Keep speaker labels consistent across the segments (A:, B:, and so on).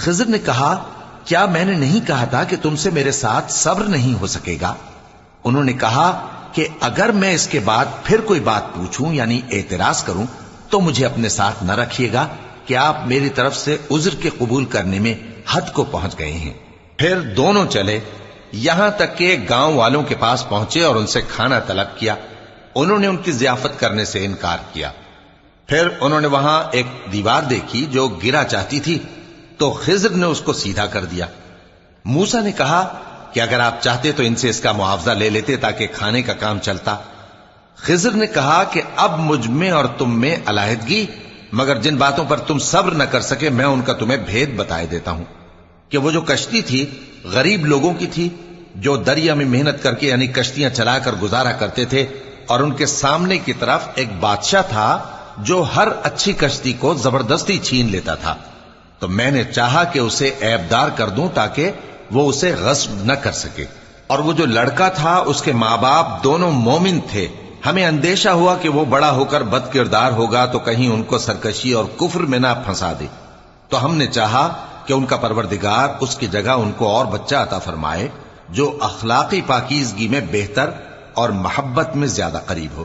A: خضر نے کہا کیا میں نے نہیں کہا تھا کہ تم سے میرے ساتھ صبر نہیں ہو سکے گا؟ انہوں نے کہا کہ اگر میں اس کے بعد پھر کوئی بات پوچھوں یعنی اعتراض کروں تو مجھے اپنے ساتھ نہ رکھیے گا کہ آپ میری طرف سے عذر کے قبول کرنے میں حد کو پہنچ گئے ہیں۔ پھر دونوں چلے یہاں تک کہ گاؤں والوں کے پاس پہنچے اور ان سے کھانا طلب کیا۔ انہوں نے ان کی ضیافت کرنے سے انکار کیا۔ پھر انہوں نے وہاں ایک دیوار دیکھی جو گرا چاہتی تھی تو خضر نے اس کو سیدھا کر دیا۔ موسیٰ نے کہا کہ اگر آپ چاہتے تو ان سے اس کا معاوضہ لے لیتے تاکہ کھانے کا کام چلتا۔ خضر نے کہا کہ اب مجھ میں اور تم میں علیحدگی، مگر جن باتوں پر تم صبر نہ کر سکے میں ان کا تمہیں بھید بتائے دیتا ہوں کہ وہ جو کشتی تھی غریب لوگوں کی تھی جو دریا میں محنت کر کے یعنی کشتیاں چلا کر گزارا کرتے تھے، اور ان کے سامنے کی طرف ایک بادشاہ تھا جو ہر اچھی کشتی کو زبردستی چھین لیتا تھا، تو میں نے چاہا کہ اسے عیبدار کر دوں تاکہ وہ اسے غصب نہ کر سکے۔ اور وہ جو لڑکا تھا اس کے ماں باپ دونوں مومن تھے، ہمیں اندیشہ ہوا کہ وہ بڑا ہو کر بد کردار ہوگا تو کہیں ان کو سرکشی اور کفر میں نہ پھنسا دے، تو ہم نے چاہا کہ ان کا پروردگار اس کی جگہ ان کو اور بچہ عطا فرمائے جو اخلاقی پاکیزگی میں بہتر اور محبت میں زیادہ قریب ہو۔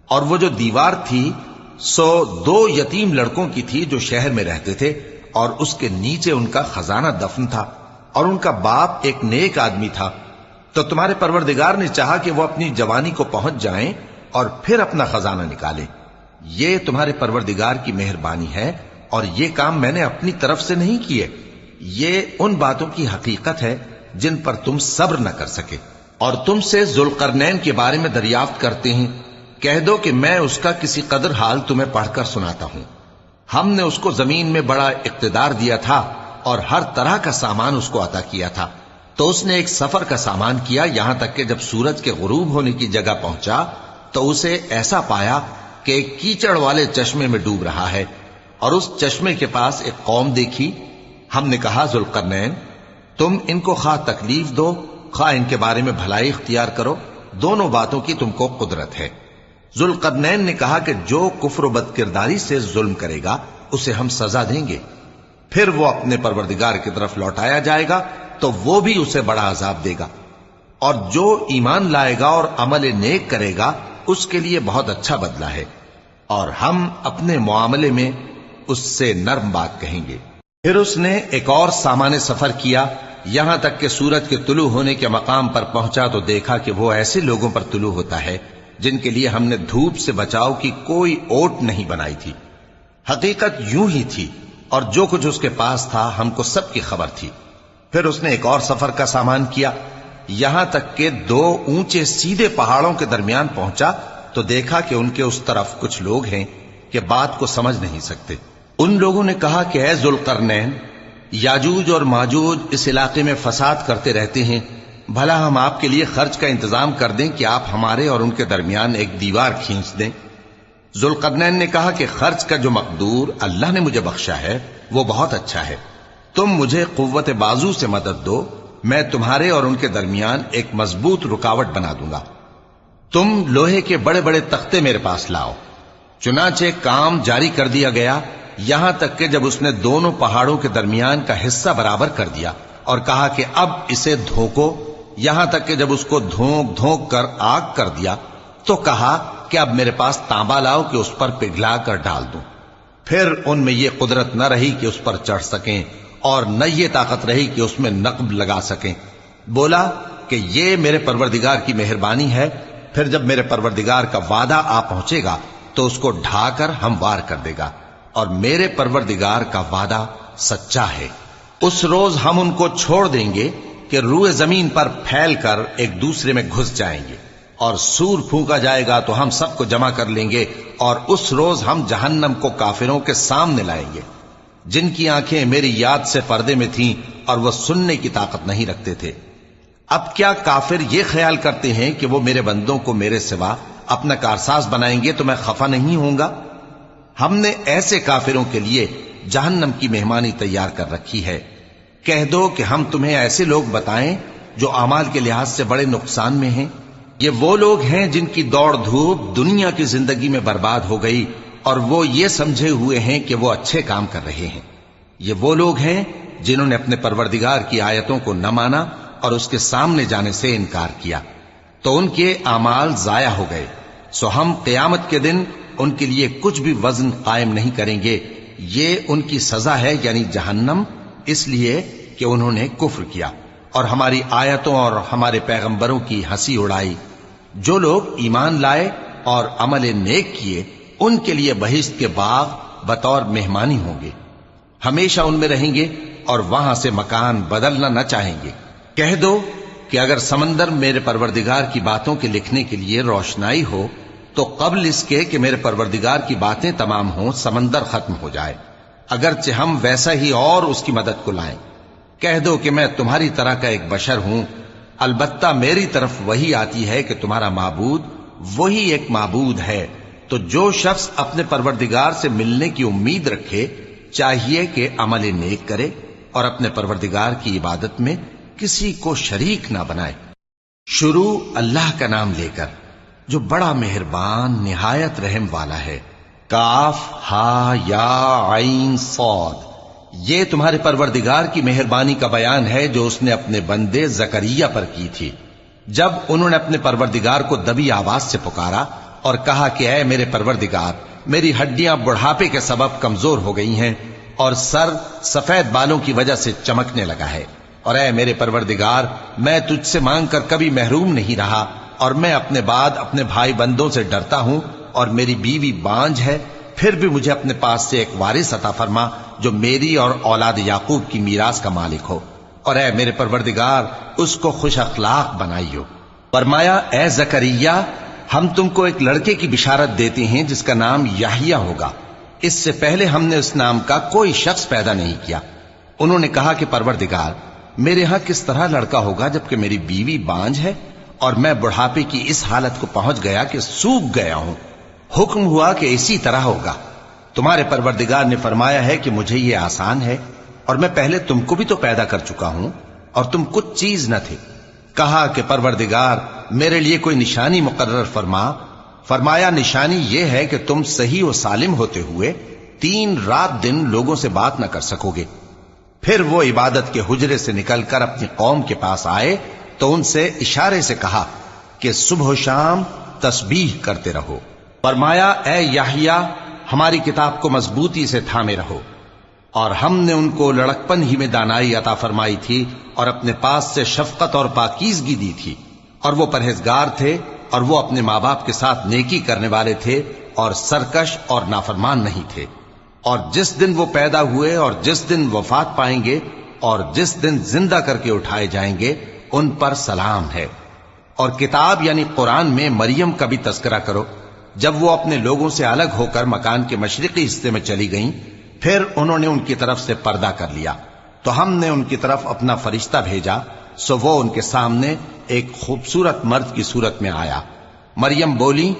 A: اور وہ جو دیوار تھی سو 2 یتیم لڑکوں کی تھی جو شہر میں رہتے تھے، اور اس کے نیچے ان کا خزانہ دفن تھا، اور ان کا باپ ایک نیک آدمی تھا۔ تو تمہارے پروردگار نے چاہا کہ وہ اپنی جوانی کو پہنچ جائیں اور پھر اپنا خزانہ نکالیں۔ یہ تمہارے پروردگار کی مہربانی ہے، اور یہ کام میں نے اپنی طرف سے نہیں کیے، یہ ان باتوں کی حقیقت ہے جن پر تم صبر نہ کر سکے۔ اور تم سے ذوالقرنین کے بارے میں دریافت کرتے ہیں، کہہ دو کہ میں اس کا کسی قدر حال تمہیں پڑھ کر سناتا ہوں۔ ہم نے اس کو زمین میں بڑا اقتدار دیا تھا اور ہر طرح کا سامان اس کو عطا کیا تھا، تو اس نے ایک سفر کا سامان کیا، یہاں تک کہ جب سورج کے غروب ہونے کی جگہ پہنچا تو اسے ایسا پایا کہ ایک کیچڑ والے چشمے میں ڈوب رہا ہے، اور اس چشمے کے پاس ایک قوم دیکھی۔ ہم نے کہا ذوالقرنین تم ان کو خواہ تکلیف دو خواہ ان کے بارے میں بھلائی اختیار کرو، دونوں باتوں کی تم کو قدرت ہے۔ ذوالقرنین نے کہا کہ جو کفر و بد کرداری سے ظلم کرے گا اسے ہم سزا دیں گے، پھر وہ اپنے پروردگار کی طرف لوٹایا جائے گا تو وہ بھی اسے بڑا عذاب دے گا، اور جو ایمان لائے گا اور عمل نیک کرے گا اس کے لیے بہت اچھا بدلہ ہے، اور ہم اپنے معاملے میں اس سے نرم بات کہیں گے۔ پھر اس نے ایک اور سامان سفر کیا، یہاں تک کہ سورج کے طلوع ہونے کے مقام پر پہنچا تو دیکھا کہ وہ ایسے لوگوں پر طلوع ہوتا ہے جن کے لیے ہم نے دھوپ سے بچاؤ کی کوئی اوٹ نہیں بنائی تھی۔ حقیقت یوں ہی تھی، اور جو کچھ اس کے پاس تھا ہم کو سب کی خبر تھی۔ پھر اس نے ایک اور سفر کا سامان کیا، یہاں تک کہ 2 اونچے سیدھے پہاڑوں کے درمیان پہنچا تو دیکھا کہ ان کے اس طرف کچھ لوگ ہیں کہ بات کو سمجھ نہیں سکتے۔ ان لوگوں نے کہا کہ اے ذوالقرنین، یاجوج اور ماجوج اس علاقے میں فساد کرتے رہتے ہیں، بھلا ہم آپ کے لیے خرچ کا انتظام کر دیں کہ آپ ہمارے اور ان کے درمیان ایک دیوار کھینچ دیں۔ ذوالقرنین نے کہا کہ خرچ کا جو مقدور اللہ نے مجھے بخشا ہے وہ بہت اچھا ہے، تم مجھے قوت بازو سے مدد دو، میں تمہارے اور ان کے درمیان ایک مضبوط رکاوٹ بنا دوں گا۔ تم لوہے کے بڑے بڑے تختے میرے پاس لاؤ۔ چنانچہ کام جاری کر دیا گیا، یہاں تک کہ جب اس نے دونوں پہاڑوں کے درمیان کا حصہ برابر کر دیا اور کہا کہ اب اسے دھوکو، یہاں تک کہ جب اس کو دھونک دھونک کر آگ کر دیا تو کہا کہ اب میرے پاس تانبا لاؤ کہ اس پر پگھلا کر ڈال دوں۔ پھر ان میں یہ قدرت نہ رہی کہ اس پر چڑھ سکیں، اور نہ یہ طاقت رہی کہ اس میں نقب لگا سکیں۔ بولا کہ یہ میرے پروردگار کی مہربانی ہے، پھر جب میرے پروردگار کا وعدہ آ پہنچے گا تو اس کو ڈھا کر ہموار کر دے گا، اور میرے پروردگار کا وعدہ سچا ہے۔ اس روز ہم ان کو چھوڑ دیں گے کہ روئے زمین پر پھیل کر ایک دوسرے میں گھس جائیں گے، اور سور پھونکا جائے گا تو ہم سب کو جمع کر لیں گے، اور اس روز ہم جہنم کو کافروں کے سامنے لائیں گے جن کی آنکھیں میری یاد سے پردے میں تھیں اور وہ سننے کی طاقت نہیں رکھتے تھے۔ اب کیا کافر یہ خیال کرتے ہیں کہ وہ میرے بندوں کو میرے سوا اپنا کارساز بنائیں گے تو میں خفا نہیں ہوں گا؟ ہم نے ایسے کافروں کے لیے جہنم کی مہمانی تیار کر رکھی ہے۔ کہہ دو کہ ہم تمہیں ایسے لوگ بتائیں جو اعمال کے لحاظ سے بڑے نقصان میں ہیں۔ یہ وہ لوگ ہیں جن کی دوڑ دھوپ دنیا کی زندگی میں برباد ہو گئی، اور وہ یہ سمجھے ہوئے ہیں کہ وہ اچھے کام کر رہے ہیں۔ یہ وہ لوگ ہیں جنہوں نے اپنے پروردگار کی آیتوں کو نہ مانا اور اس کے سامنے جانے سے انکار کیا، تو ان کے اعمال ضائع ہو گئے، سو ہم قیامت کے دن ان کے لیے کچھ بھی وزن قائم نہیں کریں گے، یہ ان کی سزا ہے یعنی جہنم، اس لیے کہ انہوں نے کفر کیا اور ہماری آیتوں اور ہمارے پیغمبروں کی ہنسی اڑائی۔ جو لوگ ایمان لائے اور عمل نیک کیے ان کے لیے بہشت کے باغ بطور مہمانی ہوں گے، ہمیشہ ان میں رہیں گے اور وہاں سے مکان بدلنا نہ چاہیں گے۔ کہہ دو کہ اگر سمندر میرے پروردگار کی باتوں کے لکھنے کے لیے روشنائی ہو تو قبل اس کے کہ میرے پروردگار کی باتیں تمام ہوں سمندر ختم ہو جائے، اگرچہ ہم ویسا ہی اور اس کی مدد کو لائیں۔ کہہ دو کہ میں تمہاری طرح کا ایک بشر ہوں، البتہ میری طرف وہی آتی ہے کہ تمہارا معبود وہی ایک معبود ہے، تو جو شخص اپنے پروردگار سے ملنے کی امید رکھے چاہیے کہ عمل نیک کرے اور اپنے پروردگار کی عبادت میں کسی کو شریک نہ بنائے۔ شروع اللہ کا نام لے کر جو بڑا مہربان نہایت رحم والا ہے۔ کاف ہا یا عین صاد، یہ تمہارے پروردگار کی مہربانی کا بیان ہے جو اس نے اپنے بندے زکریا پر کی تھی، جب انہوں نے اپنے پروردگار کو دبی آواز سے پکارا اور کہا کہ اے میرے پروردگار، میری ہڈیاں بڑھاپے کے سبب کمزور ہو گئی ہیں اور سر سفید بالوں کی وجہ سے چمکنے لگا ہے، اور اے میرے پروردگار، میں تجھ سے مانگ کر کبھی محروم نہیں رہا، اور میں اپنے بعد اپنے بھائی بندوں سے ڈرتا ہوں، اور میری بیوی بانجھ ہے، پھر بھی مجھے اپنے پاس سے ایک وارث عطا فرما جو میری اور اولاد یعقوب کی میراث کا مالک ہو، اور اے میرے پروردگار اس کو خوش اخلاق بنائیو۔ فرمایا اے زکریا، ہم تم کو ایک لڑکے کی بشارت دیتے ہیں جس کا نام یحییٰ ہوگا، اس سے پہلے ہم نے اس نام کا کوئی شخص پیدا نہیں کیا۔ انہوں نے کہا کہ پروردگار، میرے ہاں کس طرح لڑکا ہوگا جبکہ میری بیوی بانجھ ہے اور میں بڑھاپے کی اس حالت کو پہنچ گیا کہ سوکھ گیا ہوں۔ حکم ہوا کہ اسی طرح ہوگا۔ تمہارے پروردگار نے فرمایا ہے کہ مجھے یہ آسان ہے، اور میں پہلے تم کو بھی تو پیدا کر چکا ہوں اور تم کچھ چیز نہ تھے۔ کہا کہ پروردگار میرے لیے کوئی نشانی مقرر فرما۔ فرمایا نشانی یہ ہے کہ تم صحیح و سالم ہوتے ہوئے 3 رات دن لوگوں سے بات نہ کر سکو گے۔ پھر وہ عبادت کے حجرے سے نکل کر اپنی قوم کے پاس آئے تو ان سے اشارے سے کہا کہ صبح و شام تسبیح کرتے رہو۔ فرمایا اے یحییٰ، ہماری کتاب کو مضبوطی سے تھامے رہو، اور ہم نے ان کو لڑکپن ہی میں دانائی عطا فرمائی تھی اور اپنے پاس سے شفقت اور پاکیزگی دی تھی، اور وہ پرہیزگار تھے اور وہ اپنے ماں باپ کے ساتھ نیکی کرنے والے تھے اور سرکش اور نافرمان نہیں تھے۔ اور جس دن وہ پیدا ہوئے اور جس دن وفات پائیں گے اور جس دن زندہ کر کے اٹھائے جائیں گے ان پر سلام ہے۔ اور کتاب یعنی قرآن میں مریم کا بھی تذکرہ کرو، جب وہ اپنے لوگوں سے الگ ہو کر مکان کے مشرقی حصے میں چلی گئیں، پھر انہوں نے ان کی طرف سے پردہ کر لیا، تو ہم نے ان کی طرف اپنا فرشتہ بھیجا، سو وہ ان کے سامنے ایک خوبصورت مرد کی صورت میں آیا۔ مریم بولی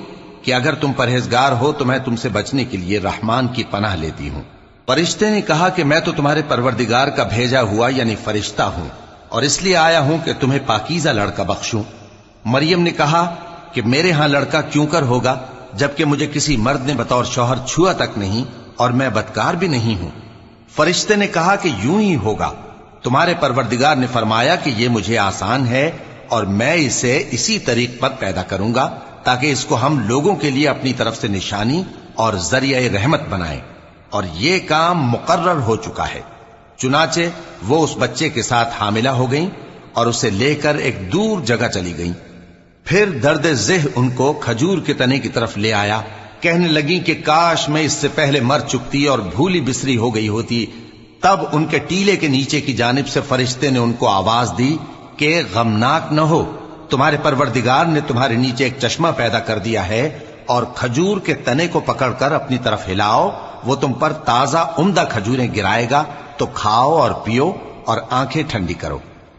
A: کہ اگر تم پرہیزگار ہو تو میں تم سے بچنے کے لیے رحمان کی پناہ لیتی ہوں۔ فرشتے نے کہا کہ میں تو تمہارے پروردگار کا بھیجا ہوا یعنی فرشتہ ہوں، اور اس لیے آیا ہوں کہ تمہیں پاکیزہ لڑکا بخشوں۔ مریم نے کہا کہ میرے ہاں لڑکا کیوں کر ہوگا جبکہ مجھے کسی مرد نے بطور شوہر چھوا تک نہیں اور میں بدکار بھی نہیں ہوں۔ فرشتے نے کہا کہ یوں ہی ہوگا۔ تمہارے پروردگار نے فرمایا کہ یہ مجھے آسان ہے اور میں اسے اسی طریق پر پیدا کروں گا تاکہ اس کو ہم لوگوں کے لیے اپنی طرف سے نشانی اور ذریعہ رحمت بنائیں، اور یہ کام مقرر ہو چکا ہے۔ چنانچہ وہ اس بچے کے ساتھ حاملہ ہو گئیں اور اسے لے کر ایک دور جگہ چلی گئیں۔ پھر درد ذہ ان کو کھجور کے تنے کی طرف لے آیا، کہنے لگیں کہ کاش میں اس سے پہلے مر چکتی اور بھولی بسری ہو گئی ہوتی۔ تب ان کے ٹیلے کے نیچے کی جانب سے فرشتے نے ان کو آواز دی کہ غمناک نہ ہو، تمہارے پروردگار نے تمہارے نیچے ایک چشمہ پیدا کر دیا ہے، اور کھجور کے تنے کو پکڑ کر اپنی طرف ہلاؤ، وہ تم پر تازہ عمدہ کھجوریں گرائے گا، تو کھاؤ اور پیو اور آنکھیں ٹھنڈی کرو۔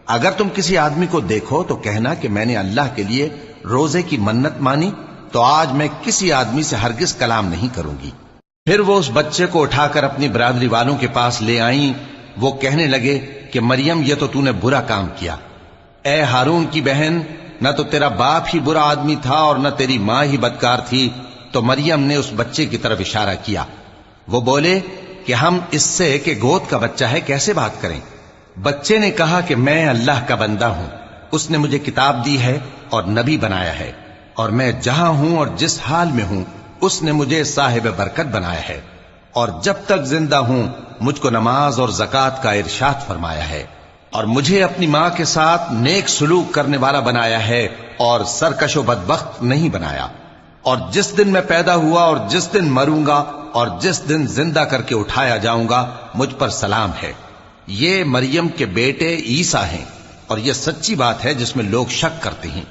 A: اگر تم کسی آدمی کو دیکھو تو کہنا کہ میں نے اللہ کے لیے روزے کی منت مانی، تو آج میں کسی آدمی سے ہرگز کلام نہیں کروں گی۔ پھر وہ اس بچے کو اٹھا کر اپنی برادری والوں کے پاس لے آئیں۔ وہ کہنے لگے کہ مریم یہ تو نے برا کام کیا۔ اے ہارون کی بہن، نہ تو تیرا باپ ہی برا آدمی تھا اور نہ تیری ماں ہی بدکار تھی۔ تو مریم نے اس بچے کی طرف اشارہ کیا۔ وہ بولے کہ ہم اس سے کہ گود کا بچہ ہے کیسے بات کریں؟ بچے نے کہا کہ میں اللہ کا بندہ ہوں، اس نے مجھے کتاب دی ہے اور نبی بنایا ہے، اور میں جہاں ہوں اور جس حال میں ہوں اس نے مجھے صاحب برکت بنایا ہے، اور جب تک زندہ ہوں مجھ کو نماز اور زکوٰۃ کا ارشاد فرمایا ہے، اور مجھے اپنی ماں کے ساتھ نیک سلوک کرنے والا بنایا ہے اور سرکش و بدبخت نہیں بنایا، اور جس دن میں پیدا ہوا اور جس دن مروں گا اور جس دن زندہ کر کے اٹھایا جاؤں گا مجھ پر سلام ہے۔ یہ مریم کے بیٹے عیسیٰ ہیں، اور یہ سچی بات ہے جس میں لوگ شک کرتے ہیں۔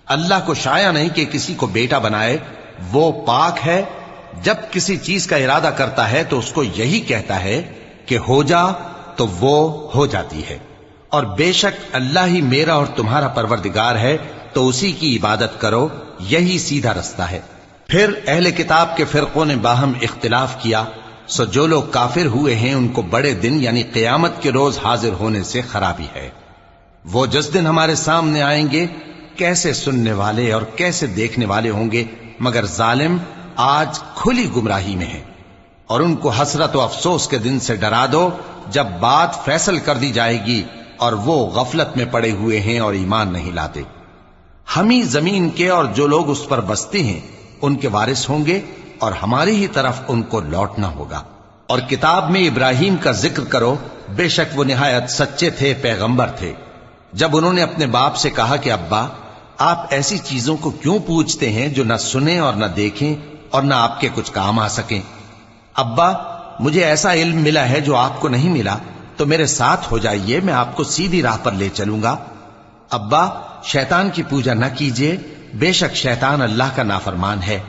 A: اللہ کو شایع نہیں کہ کسی کو بیٹا بنائے، وہ پاک ہے، جب کسی چیز کا ارادہ کرتا ہے تو اس کو یہی کہتا ہے کہ ہو جا تو وہ ہو جاتی ہے، اور بے شک اللہ ہی میرا اور تمہارا پروردگار ہے، تو اسی کی عبادت کرو، یہی سیدھا رستہ ہے۔ پھر اہل کتاب کے فرقوں نے باہم اختلاف کیا، سو جو لوگ کافر ہوئے ہیں ان کو بڑے دن یعنی قیامت کے روز حاضر ہونے سے خرابی ہے۔ وہ جس دن ہمارے سامنے آئیں گے کیسے سننے والے اور کیسے دیکھنے والے ہوں گے، مگر ظالم آج کھلی گمراہی میں ہے۔ اور ان کو حسرت و افسوس کے دن سے ڈرا دو جب بات فیصل کر دی جائے گی اور وہ غفلت میں پڑے ہوئے ہیں اور ایمان نہیں لاتے۔ ہم ہی زمین کے اور جو لوگ اس پر بستے ہیں ان کے وارث ہوں گے، اور ہماری ہی طرف ان کو لوٹنا ہوگا۔ اور کتاب میں ابراہیم کا ذکر کرو، بے شک وہ نہایت سچے تھے، پیغمبر تھے۔ جب انہوں نے اپنے باپ سے کہا کہ ابا، آپ ایسی چیزوں کو کیوں پوچھتے ہیں جو نہ سنیں اور نہ دیکھیں اور نہ آپ کے کچھ کام آ سکیں؟ ابا، مجھے ایسا علم ملا ہے جو آپ کو نہیں ملا، تو میرے ساتھ ہو جائیے، میں آپ کو سیدھی راہ پر لے چلوں گا۔ ابا، شیطان کی پوجا نہ کیجیے، بے شک شیطان اللہ کا نافرمان ہے۔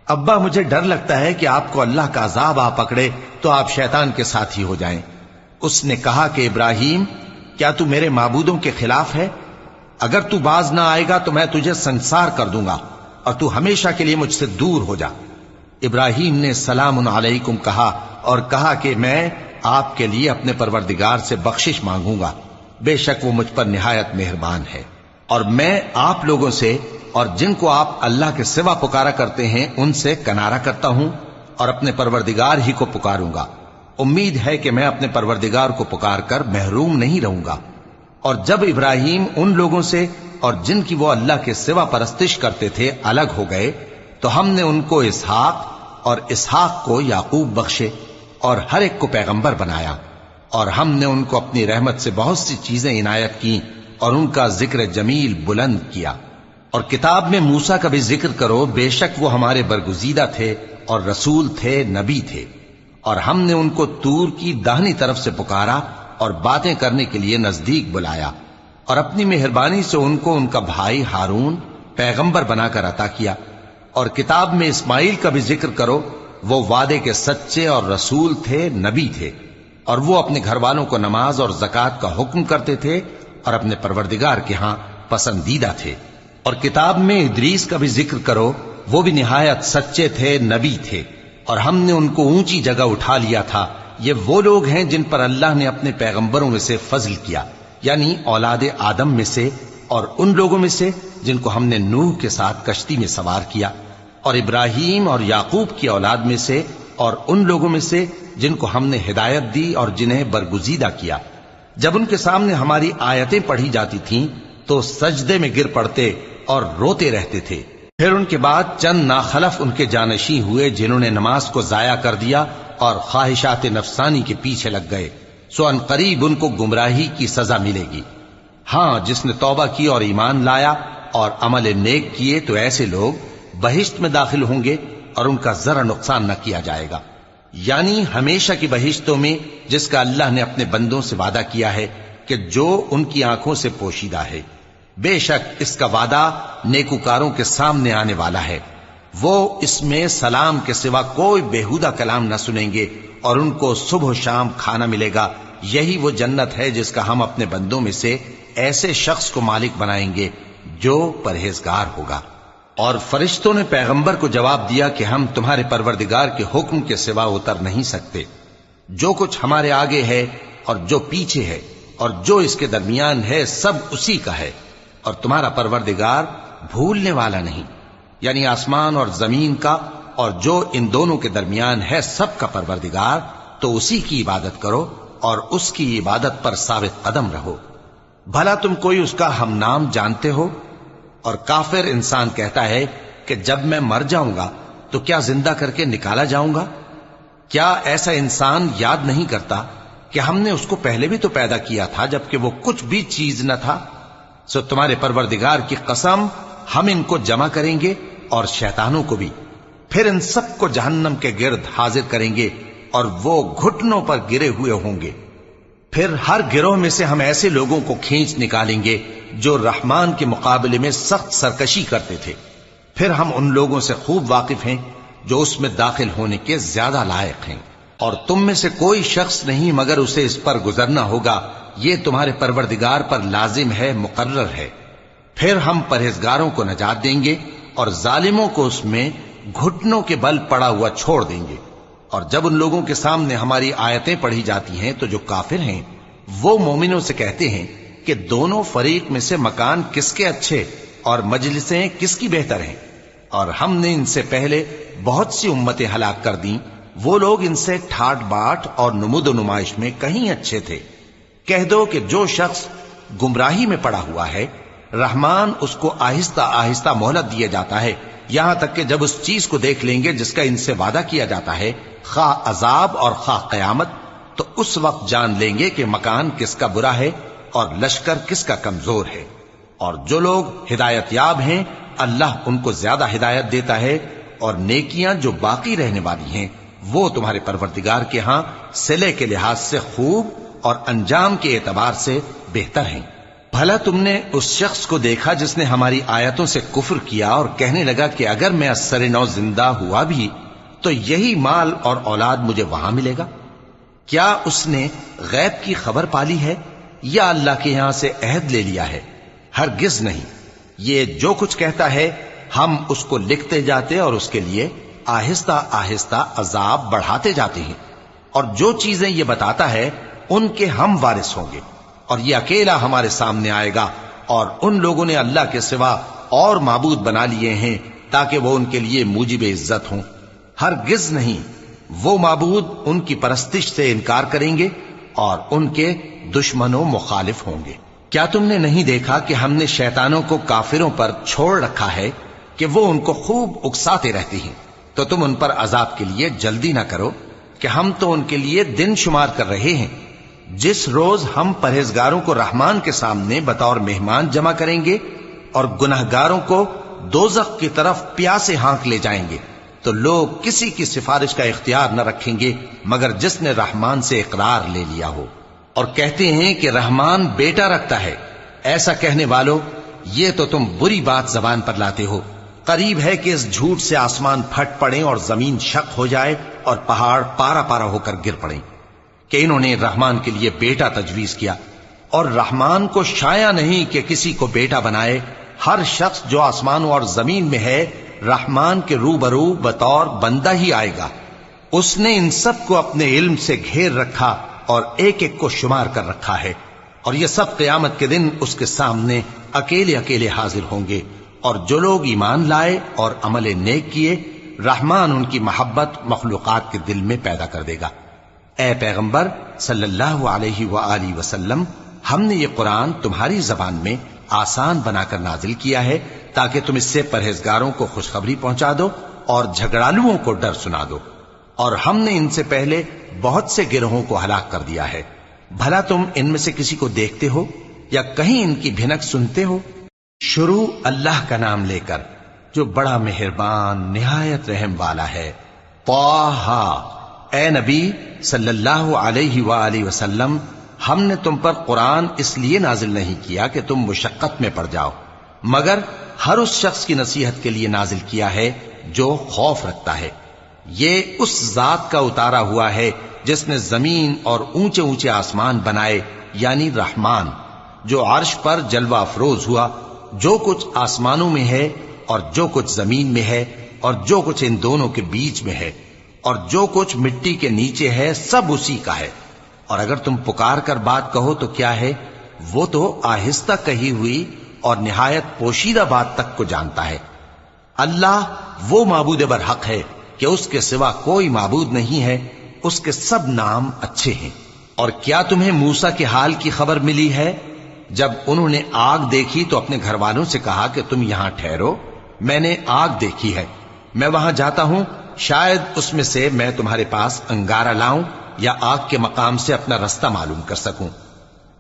A: ابا، مجھے ڈر لگتا ہے کہ آپ کو اللہ کا عذاب آ پکڑے تو آپ شیطان کے ساتھی ہو جائیں۔ اس نے کہا کہ ابراہیم، کیا تو میرے معبودوں کے خلاف ہے؟ اگر تو باز نہ آئے گا تو میں تجھے سنسار کر دوں گا اور تو ہمیشہ کے لیے مجھ سے دور ہو جا۔ ابراہیم نے سلام علیکم کہا اور کہا کہ میں آپ کے لیے اپنے پروردگار سے بخشش مانگوں گا، بے شک وہ مجھ پر نہایت مہربان ہے، اور میں آپ لوگوں سے اور جن کو آپ اللہ کے سوا پکارا کرتے ہیں ان سے کنارہ کرتا ہوں اور اپنے پروردگار ہی کو پکاروں گا۔ امید ہے کہ میں اپنے پروردگار کو پکار کر محروم نہیں رہوں گا۔ اور جب ابراہیم ان لوگوں سے اور جن کی وہ اللہ کے سوا پرستش کرتے تھے الگ ہو گئے تو ہم نے ان کو اسحاق اور اسحاق کو یعقوب بخشے اور ہر ایک کو پیغمبر بنایا، اور ہم نے ان کو اپنی رحمت سے بہت سی چیزیں عنایت کی اور ان کا ذکر جمیل بلند کیا۔ اور کتاب میں موسیٰ کا بھی ذکر کرو، بے شک وہ ہمارے برگزیدہ تھے اور رسول تھے، نبی تھے، اور ہم نے ان کو طور کی داہنی طرف سے پکارا اور باتیں کرنے کے لیے نزدیک بلایا، اور اپنی مہربانی سے ان کو ان کا بھائی ہارون پیغمبر بنا کر عطا کیا۔ اور کتاب میں اسماعیل کا بھی ذکر کرو، وہ وعدے کے سچے اور رسول تھے، نبی تھے، اور وہ اپنے گھر والوں کو نماز اور زکوٰۃ کا حکم کرتے تھے اور اپنے پروردگار کے ہاں پسندیدہ تھے۔ اور کتاب میں ادریس کا بھی ذکر کرو، وہ بھی نہایت سچے تھے، نبی تھے، اور ہم نے ان کو اونچی جگہ اٹھا لیا تھا۔ یہ وہ لوگ ہیں جن پر اللہ نے اپنے پیغمبروں میں سے فضل کیا، یعنی اولاد آدم میں سے، اور ان لوگوں میں سے جن کو ہم نے نوح کے ساتھ کشتی میں سوار کیا، اور ابراہیم اور یعقوب کی اولاد میں سے، اور ان لوگوں میں سے جن کو ہم نے ہدایت دی اور جنہیں برگزیدہ کیا۔ جب ان کے سامنے ہماری آیتیں پڑھی جاتی تھیں تو سجدے میں گر پڑتے اور روتے رہتے تھے۔ پھر ان کے بعد چند ناخلف ان کے جانشین ہوئے جنہوں نے نماز کو ضائع کر دیا اور خواہشات نفسانی کے پیچھے لگ گئے، سو ان قریب ان کو گمراہی کی سزا ملے گی۔ ہاں، جس نے توبہ کی اور ایمان لایا اور عمل نیک کیے تو ایسے لوگ بہشت میں داخل ہوں گے اور ان کا ذرا نقصان نہ کیا جائے گا، یعنی ہمیشہ کی بہشتوں میں جس کا اللہ نے اپنے بندوں سے وعدہ کیا ہے کہ جو ان کی آنکھوں سے پوشیدہ ہے۔ بے شک اس کا وعدہ نیکوکاروں کے سامنے آنے والا ہے، وہ اس میں سلام کے سوا کوئی بیہودہ کلام نہ سنیں گے اور ان کو صبح و شام کھانا ملے گا۔ یہی وہ جنت ہے جس کا ہم اپنے بندوں میں سے ایسے شخص کو مالک بنائیں گے جو پرہیزگار ہوگا۔ اور فرشتوں نے پیغمبر کو جواب دیا کہ ہم تمہارے پروردگار کے حکم کے سوا اتر نہیں سکتے، جو کچھ ہمارے آگے ہے اور جو پیچھے ہے اور جو اس کے درمیان ہے سب اسی کا ہے، اور تمہارا پروردگار بھولنے والا نہیں، یعنی آسمان اور زمین کا اور جو ان دونوں کے درمیان ہے سب کا پروردگار، تو اسی کی عبادت کرو اور اس کی عبادت پر ثابت قدم رہو۔ بھلا تم کوئی اس کا ہم نام جانتے ہو؟ اور کافر انسان کہتا ہے کہ جب میں مر جاؤں گا تو کیا زندہ کر کے نکالا جاؤں گا؟ کیا ایسا انسان یاد نہیں کرتا کہ ہم نے اس کو پہلے بھی تو پیدا کیا تھا جبکہ وہ کچھ بھی چیز نہ تھا؟ سو تمہارے پروردگار کی قسم ہم ان کو جمع کریں گے اور شیطانوں کو بھی، پھر ان سب کو جہنم کے گرد حاضر کریں گے اور وہ گھٹنوں پر گرے ہوئے ہوں گے۔ پھر ہر گروہ میں سے ہم ایسے لوگوں کو کھینچ نکالیں گے جو رحمان کے مقابلے میں سخت سرکشی کرتے تھے، پھر ہم ان لوگوں سے خوب واقف ہیں جو اس میں داخل ہونے کے زیادہ لائق ہیں، اور تم میں سے کوئی شخص نہیں مگر اسے اس پر گزرنا ہوگا، یہ تمہارے پروردگار پر لازم ہے، مقرر ہے۔ پھر ہم پرہیزگاروں کو نجات دیں گے اور ظالموں کو اس میں گھٹنوں کے بل پڑا ہوا چھوڑ دیں گے۔ اور جب ان لوگوں کے سامنے ہماری آیتیں پڑھی جاتی ہیں تو جو کافر ہیں وہ مومنوں سے کہتے ہیں کہ دونوں فریق میں سے مکان کس کے اچھے اور مجلسیں کس کی بہتر ہیں، اور ہم نے ان سے پہلے بہت سی امتیں ہلاک کر دیں، وہ لوگ ان سے ٹھاٹ باٹ اور نمود و نمائش میں کہیں اچھے تھے۔ کہہ دو کہ جو شخص گمراہی میں پڑا ہوا ہے، رحمان اس کو آہستہ آہستہ مہلت دیا جاتا ہے، یہاں تک کہ جب اس چیز کو دیکھ لیں گے جس کا ان سے وعدہ کیا جاتا ہے، خواہ عذاب اور خواہ قیامت، تو اس وقت جان لیں گے کہ مکان کس کا برا ہے اور لشکر کس کا کمزور ہے۔ اور جو لوگ ہدایت یاب ہیں اللہ ان کو زیادہ ہدایت دیتا ہے، اور نیکیاں جو باقی رہنے والی ہیں وہ تمہارے پروردگار کے ہاں صلے کے لحاظ سے خوب اور انجام کے اعتبار سے بہتر ہیں۔ بھلا تم نے اس شخص کو دیکھا جس نے ہماری آیتوں سے کفر کیا اور کہنے لگا کہ اگر میں ازسر نو زندہ ہوا بھی تو یہی مال اور اولاد مجھے وہاں ملے گا؟ کیا اس نے غیب کی خبر پالی ہے یا اللہ کے یہاں سے عہد لے لیا ہے؟ ہرگز نہیں، یہ جو کچھ کہتا ہے ہم اس کو لکھتے جاتے اور اس کے لیے آہستہ آہستہ عذاب بڑھاتے جاتے ہیں، اور جو چیزیں یہ بتاتا ہے ان کے ہم وارث ہوں گے، اور یہ اکیلا ہمارے سامنے آئے گا، اور ان لوگوں نے اللہ کے سوا اور معبود بنا لیے ہیں تاکہ وہ ان کے لیے موجب عزت ہوں۔ ہرگز نہیں، وہ معبود ان کی پرستش سے انکار کریں گے اور ان کے دشمن و مخالف ہوں گے۔ کیا تم نے نہیں دیکھا کہ ہم نے شیطانوں کو کافروں پر چھوڑ رکھا ہے کہ وہ ان کو خوب اکساتے رہتے ہیں؟ تو تم ان پر عذاب کے لیے جلدی نہ کرو کہ ہم تو ان کے لیے دن شمار کر رہے ہیں، جس روز ہم پرہیزگاروں کو رحمان کے سامنے بطور مہمان جمع کریں گے اور گناہگاروں کو دوزخ کی طرف پیاسے ہانک لے جائیں گے، تو لوگ کسی کی سفارش کا اختیار نہ رکھیں گے مگر جس نے رحمان سے اقرار لے لیا ہو، اور کہتے ہیں کہ رحمان بیٹا رکھتا ہے۔ ایسا کہنے والوں، یہ تو تم بری بات زبان پر لاتے ہو۔ قریب ہے کہ اس جھوٹ سے آسمان پھٹ پڑیں اور زمین شق ہو جائے اور پہاڑ پارا پارا ہو کر گر پڑیں کہ انہوں نے رحمان کے لیے بیٹا تجویز کیا، اور رحمان کو شایع نہیں کہ کسی کو بیٹا بنائے۔ ہر شخص جو آسمانوں اور زمین میں ہے رحمان کے روبرو بطور بندہ ہی آئے گا۔ اس نے ان سب کو اپنے علم سے گھیر رکھا اور ایک ایک کو شمار کر رکھا ہے، اور یہ سب قیامت کے دن اس کے سامنے اکیلے اکیلے حاضر ہوں گے۔ اور جو لوگ ایمان لائے اور عمل نیک کیے، رحمان ان کی محبت مخلوقات کے دل میں پیدا کر دے گا۔ اے پیغمبر صلی اللہ علیہ وآلہ وسلم، ہم نے یہ قرآن تمہاری زبان میں آسان بنا کر نازل کیا ہے تاکہ تم اس سے پرہیزگاروں کو خوشخبری پہنچا دو اور جھگڑالوؤں کو ڈر سنا دو، اور ہم نے ان سے پہلے بہت سے گروہوں کو ہلاک کر دیا ہے۔ بھلا تم ان میں سے کسی کو دیکھتے ہو یا کہیں ان کی بھنک سنتے ہو؟ شروع اللہ کا نام لے کر جو بڑا مہربان نہایت رحم والا ہے۔ طٰہٰ، اے نبی صلی اللہ علیہ وآلہ وسلم، ہم نے تم پر قرآن اس لیے نازل نہیں کیا کہ تم مشقت میں پڑ جاؤ، مگر ہر اس شخص کی نصیحت کے لیے نازل کیا ہے جو خوف رکھتا ہے۔ یہ اس ذات کا اتارا ہوا ہے جس نے زمین اور اونچے اونچے آسمان بنائے، یعنی رحمان، جو عرش پر جلوہ افروز ہوا۔ جو کچھ آسمانوں میں ہے اور جو کچھ زمین میں ہے اور جو کچھ ان دونوں کے بیچ میں ہے اور جو کچھ مٹی کے نیچے ہے، سب اسی کا ہے۔ اور اگر تم پکار کر بات کہو تو کیا ہے، وہ تو آہستہ کہی ہوئی اور نہایت پوشیدہ بات تک کو جانتا ہے۔ اللہ وہ معبود برحق ہے کہ اس کے سوا کوئی معبود نہیں ہے، اس کے سب نام اچھے ہیں۔ اور کیا تمہیں موسیٰ کے حال کی خبر ملی ہے؟ جب انہوں نے آگ دیکھی تو اپنے گھر والوں سے کہا کہ تم یہاں ٹھہرو، میں نے آگ دیکھی ہے، میں وہاں جاتا ہوں، شاید اس میں سے میں تمہارے پاس انگارہ لاؤں یا آگ کے مقام سے اپنا رستہ معلوم کر سکوں۔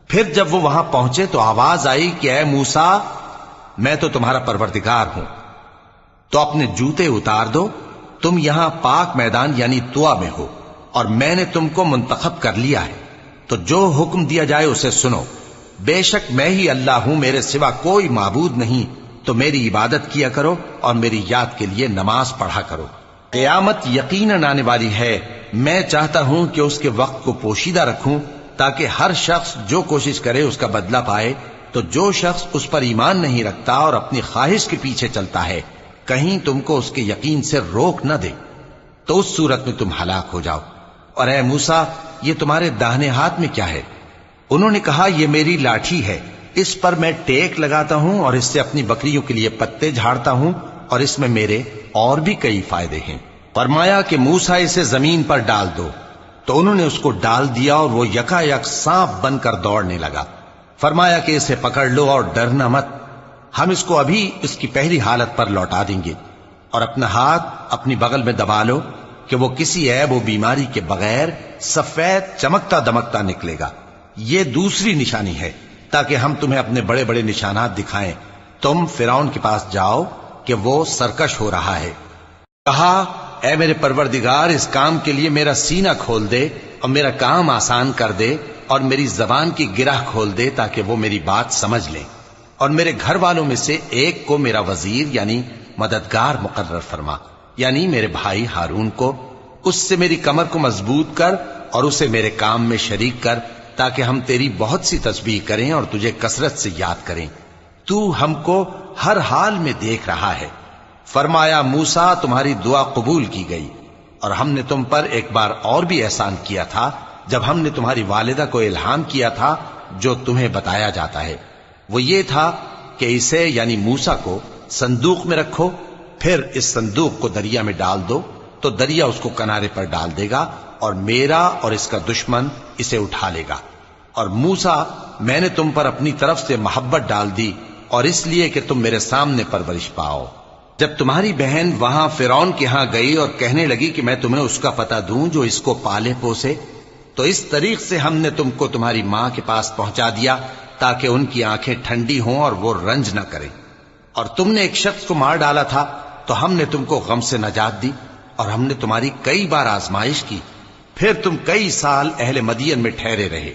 A: پھر جب وہ وہاں پہنچے تو آواز آئی کہ اے موسیٰ، میں تو تمہارا پروردگار ہوں، تو اپنے جوتے اتار دو، تم یہاں پاک میدان یعنی طویٰ میں ہو، اور میں نے تم کو منتخب کر لیا ہے، تو جو حکم دیا جائے اسے سنو۔ بے شک میں ہی اللہ ہوں، میرے سوا کوئی معبود نہیں، تو میری عبادت کیا کرو اور میری یاد کے لیے نماز پڑھا کرو۔ قیامت یقیناً آنے والی ہے، میں چاہتا ہوں کہ اس کے وقت کو پوشیدہ رکھوں تاکہ ہر شخص جو کوشش کرے اس کا بدلہ پائے، تو جو شخص اس پر ایمان نہیں رکھتا اور اپنی خواہش کے پیچھے چلتا ہے کہیں تم کو اس کے یقین سے روک نہ دے، تو اس صورت میں تم ہلاک ہو جاؤ۔ اور اے موسیٰ، یہ تمہارے داہنے ہاتھ میں کیا ہے؟ انہوں نے کہا یہ میری لاٹھی ہے، اس پر میں ٹیک لگاتا ہوں اور اس سے اپنی بکریوں کے لیے پتے جھاڑتا ہوں، اور اس میں میرے اور بھی کئی فائدے ہیں۔ فرمایا کہ موسیٰ اسے زمین پر ڈال دو، تو انہوں نے اس کو ڈال دیا اور وہ یکا یک سانپ بن کر دوڑنے لگا۔ فرمایا کہ اسے پکڑ لو اور ڈرنا مت، ہم اس کو ابھی اس کی پہلی حالت پر لوٹا دیں گے، اور اپنا ہاتھ اپنی بغل میں دبا لو کہ وہ کسی عیب و بیماری کے بغیر سفید چمکتا دمکتا نکلے گا۔ یہ دوسری نشانی ہے تاکہ ہم تمہیں اپنے بڑے بڑے نشانات دکھائیں۔ تم فرعون کے پاس جاؤ کہ وہ سرکش ہو رہا ہے۔ کہا اے میرے پروردگار، اس کام کے لیے میرا سینہ کھول دے اور میرا کام آسان کر دے، اور میری زبان کی گرہ کھول دے تاکہ وہ میری بات سمجھ لیں، اور میرے گھر والوں میں سے ایک کو میرا وزیر یعنی مددگار مقرر فرما، یعنی میرے بھائی ہارون کو، اس سے میری کمر کو مضبوط کر اور اسے میرے کام میں شریک کر، تاکہ ہم تیری بہت سی تسبیح کریں اور تجھے کثرت سے یاد کریں، تو ہم کو ہر حال میں دیکھ رہا ہے۔ فرمایا موسیٰ، تمہاری دعا قبول کی گئی، اور ہم نے تم پر ایک بار اور بھی احسان کیا تھا جب ہم نے تمہاری والدہ کو الہام کیا تھا جو تمہیں بتایا جاتا ہے، وہ یہ تھا کہ اسے یعنی موسیٰ کو صندوق میں رکھو، پھر اس صندوق کو دریا میں ڈال دو، تو دریا اس کو کنارے پر ڈال دے گا، اور میرا اور اس کا دشمن اسے اٹھا لے گا۔ اور موسیٰ، میں نے تم پر اپنی طرف سے محبت ڈال دی، اور اس لیے کہ تم میرے سامنے پرورش پاؤ۔ جب تمہاری بہن وہاں فرعون کے ہاں گئی اور کہنے لگی کہ میں تمہیں اس کا پتہ دوں جو اس کو پالے پوسے، تو اس طریق سے ہم نے تم کو تمہاری ماں کے پاس پہنچا دیا تاکہ ان کی آنکھیں ٹھنڈی ہوں اور وہ رنج نہ کریں۔ اور تم نے ایک شخص کو مار ڈالا تھا تو ہم نے تم کو غم سے نجات دی، اور ہم نے تمہاری کئی بار آزمائش کی، پھر تم کئی سال اہل مدین میں ٹھہرے رہے۔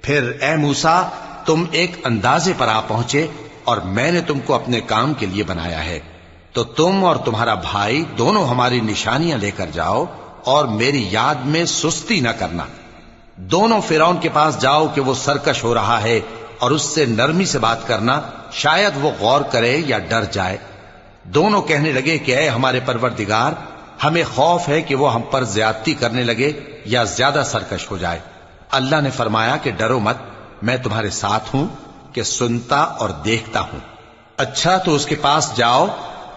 A: پھر اے موسیٰ، تم ایک اندازے پر آ پہنچے، اور میں نے تم کو اپنے کام کے لیے بنایا ہے، تو تم اور تمہارا بھائی دونوں ہماری نشانیاں لے کر جاؤ، اور میری یاد میں سستی نہ کرنا۔ دونوں فرعون کے پاس جاؤ کہ وہ سرکش ہو رہا ہے، اور اس سے نرمی سے بات کرنا، شاید وہ غور کرے یا ڈر جائے۔ دونوں کہنے لگے کہ اے ہمارے پروردگار، ہمیں خوف ہے کہ وہ ہم پر زیادتی کرنے لگے یا زیادہ سرکش ہو جائے۔ اللہ نے فرمایا کہ ڈرو مت، میں تمہارے ساتھ ہوں کہ سنتا اور دیکھتا ہوں۔ اچھا، تو اس کے پاس جاؤ